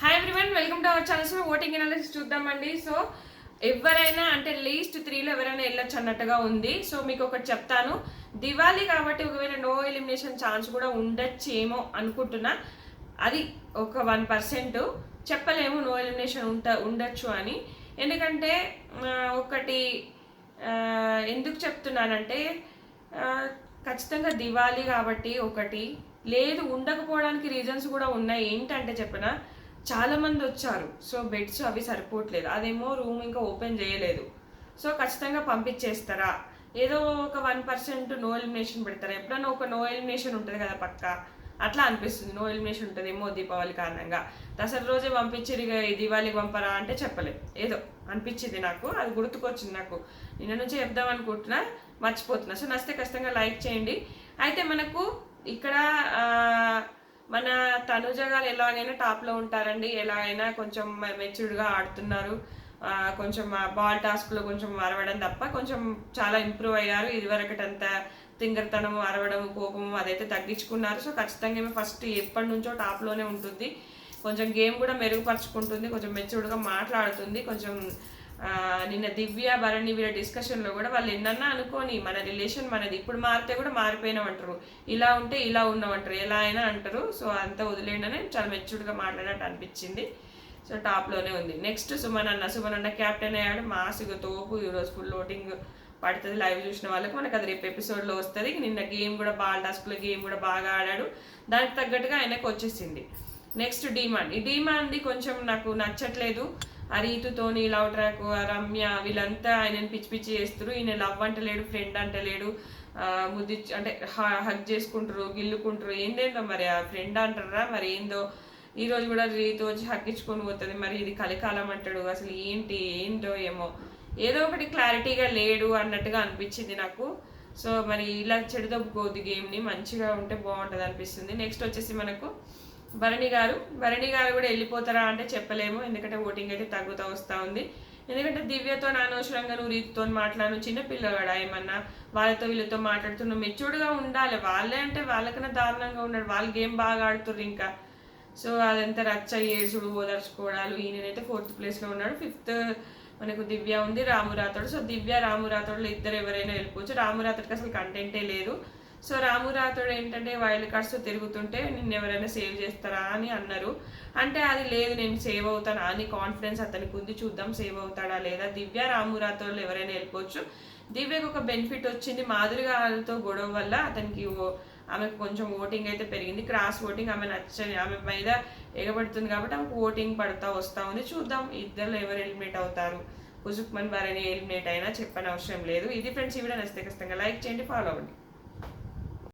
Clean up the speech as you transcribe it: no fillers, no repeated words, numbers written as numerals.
Hi everyone, welcome to our channel. So voting analysis చూద్దామండి. So ఎవరైనా అంటే least 3లో ఎవరైనా వెళ్ళొచ్చు అన్నట్టుగా ఉంది. సో మీకు ఒకటి చెప్తాను, దివాళీ కాబట్టి ఒకవేళ నో ఎలిమినేషన్ ఛాన్స్ కూడా ఉండొచ్చేమో అనుకుంటున్నా. అది ఒక 1% చెప్పలేము, నో ఎలిమినేషన్ ఉండొచ్చు అని. ఎందుకంటే ఒకటి ఎందుకు చెప్తున్నానంటే ఖచ్చితంగా దివాళీ కాబట్టి ఒకటి లేదు, ఉండకపోవడానికి రీజన్స్ కూడా ఉన్నాయి. ఏంటంటే చెప్పిన చాలా మంది వచ్చారు, సో బెడ్స్ అవి సరిపోవట్లేదు, అదేమో రూమ్ ఇంకా ఓపెన్ చేయలేదు. సో ఖచ్చితంగా పంపించేస్తారా, ఏదో ఒక 1% నో ఎలిమినేషన్ పెడతారా, ఎప్పుడన్నా ఒక నో ఎలిమినేషన్ ఉంటుంది కదా పక్క, అట్లా అనిపిస్తుంది. నో ఎలిమినేషన్ ఉంటుందేమో దీపావళి కారణంగా, దసరా రోజే పంపించేది దివాళీకి పంపరా అంటే చెప్పలేదు, ఏదో అనిపించింది నాకు, అది గుర్తుకొచ్చింది నాకు. నిన్న నుంచి చెప్దాం అనుకుంటున్నా, మర్చిపోతున్నా. సో నచ్చితే ఖచ్చితంగా లైక్ చేయండి. అయితే మనకు ఇక్కడ మన తనుజ గారు ఎలాగైనా టాప్లో ఉంటారండి, ఎలాగైనా కొంచెం మెచ్యూర్డ్గా ఆడుతున్నారు. కొంచెం బాల్ టాస్క్లో కొంచెం అరవడం తప్ప కొంచెం చాలా ఇంప్రూవ్ అయ్యారు. ఇదివరకటంతా తింగరతనం, అరవడం, కోపం అదైతే తగ్గించుకున్నారు. సో ఖచ్చితంగా ఏమో ఫస్ట్ ఎప్పటి నుంచో టాప్లోనే ఉంటుంది. కొంచెం గేమ్ కూడా మెరుగుపరుచుకుంటుంది, కొంచెం మెచ్యూర్డ్గా మాట్లాడుతుంది. కొంచెం నిన్న దివ్య భరణి వీళ్ళ డిస్కషన్లో కూడా వాళ్ళు ఎన్నన్నా అనుకోని మన రిలేషన్ మనది, ఇప్పుడు మారితే కూడా మారిపోయినామంటారు, ఇలా ఉంటే ఇలా ఉన్నామంటారు, ఎలా అయినా అంటారు. సో అంతా వదిలేండనే చాలా మెచ్యూర్డ్గా మాట్లాడినట్టు అనిపించింది. సో టాప్లోనే ఉంది. నెక్స్ట్ సుమన్ అన్న క్యాప్టెన్ అయ్యాడు, మాసిగా తోపు. ఈరోజు ఫుల్ ఓటింగ్ పడుతుంది. లైవ్ చూసిన వాళ్ళకి మనకు అది రేపు ఎపిసోడ్లో వస్తుంది. నిన్న గేమ్ కూడా బాల్ టాస్క్లో గేమ్ కూడా బాగా ఆడాడు, దానికి తగ్గట్టుగా ఆయనకు వచ్చేసింది. నెక్స్ట్ డీమాండ్, ఈ డీమాండ్ది కొంచెం నాకు నచ్చట్లేదు. ఆ రీతుతోని లవ్ ట్రాక్, రమ్య వీళ్ళంతా ఆయనని పిచ్చి పిచ్చి చేస్తారు. ఈయన లవ్ అంటలేడు, ఫ్రెండ్ అంటలేడు, ముద్ది అంటే హగ్ చేసుకుంటారు, గిల్లుకుంటారు, ఏందేందో మరి ఆ ఫ్రెండ్ అంటారా మరి ఏందో. ఈరోజు కూడా రీతు వచ్చి హగ్గించుకొని పోతుంది, మరి ఇది కలికాలం అంటాడు, అసలు ఏంటో ఏమో, ఏదో ఒకటి క్లారిటీగా లేడు అన్నట్టుగా అనిపించింది నాకు. సో మరి ఇలా చెడుదబ్బుకోవద్దు, గేమ్ని మంచిగా ఉంటే బాగుంటుంది అనిపిస్తుంది. నెక్స్ట్ వచ్చేసి మనకు భరణి గారు కూడా వెళ్ళిపోతారా అంటే చెప్పలేము, ఎందుకంటే ఓటింగ్ అయితే తగ్గుతూ వస్తూ ఉంది. ఎందుకంటే దివ్యతో అనవసరంగా నువ్వు రీతితో మాట్లాడు, చిన్నపిల్లగాడా ఏమన్నా, వాళ్ళతో వీళ్ళతో మాట్లాడుతున్నావు, మెచ్యూర్డ్గా ఉండాలి. వాళ్ళే అంటే వాళ్ళకన్నా దారుణంగా ఉన్నాడు, వాళ్ళు గేమ్ బాగా ఆడుతుర్రు ఇంకా. సో అదంతా రచ్చ ఏడుచుడు ఓదర్చుకోవడాలు. ఈయనైతే 4th ప్లేస్లో ఉన్నాడు. 5th మనకు దివ్య ఉంది, రాము రాథోడ్. సో దివ్య రాము రాథోడ్లో ఇద్దరు ఎవరైనా వెళ్ళిపోవచ్చు. రాము రాథోడ్కి అసలు కంటెంటే లేదు. సో రాము రాథోడ్ ఏంటంటే వైల్డ్ కార్డ్స్ తిరుగుతుంటే నిన్ను ఎవరైనా సేవ్ చేస్తారా అని అన్నారు. అంటే అది లేదు, నేను సేవ్ అవుతానా అని కాన్ఫిడెన్స్ అతనికి ఉంది, చూద్దాం సేవ్ అవుతాడా లేదా. దివ్య రాము రాథోడ్లో ఎవరైనా వెళ్ళిపోవచ్చు. దివ్యకు ఒక బెనిఫిట్ వచ్చింది, మాధురిగాతో గొడవ వల్ల అతనికి ఆమెకు కొంచెం ఓటింగ్ అయితే పెరిగింది. క్రాస్ ఓటింగ్ ఆమె నచ్చని, ఆమె మీద ఎగబడుతుంది కాబట్టి ఆమెకు ఓటింగ్ పడుతూ వస్తూ ఉంది. చూద్దాం ఇద్దరు ఎవరు ఎలిమినేట్ అవుతారు. కుసుక్మన్ భరణి ఎలిమినేట్ అయినా చెప్పని అవసరం లేదు. ఇది ఫ్రెండ్స్, ఈ వీడియో నచ్చితే ఖచ్చితంగా లైక్ చేయండి, ఫాలో అవ్వండి.